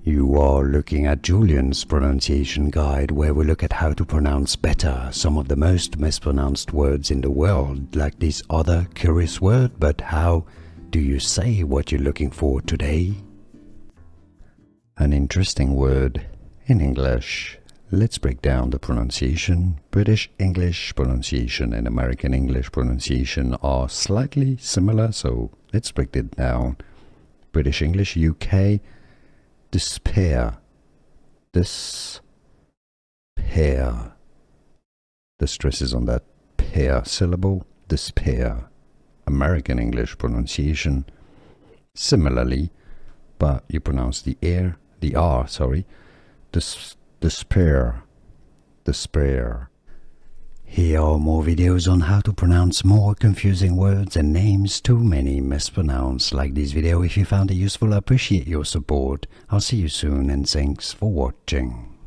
You are looking at Julian's pronunciation guide, where we look at how to pronounce better some of the most mispronounced words in the world, like this other curious word. But how do you say what you're looking for today? An interesting word in English. Let's break down the pronunciation. British English pronunciation and American English pronunciation are slightly similar, so let's break it down. British English, UK, despair. Despair. The stress is on that pair syllable, despair. American English pronunciation, similarly, but you pronounce the R, despair. Despair. Here are more videos on how to pronounce more confusing words and names too many mispronounced. Like this video if you found it useful. I appreciate your support. I'll see you soon and thanks for watching.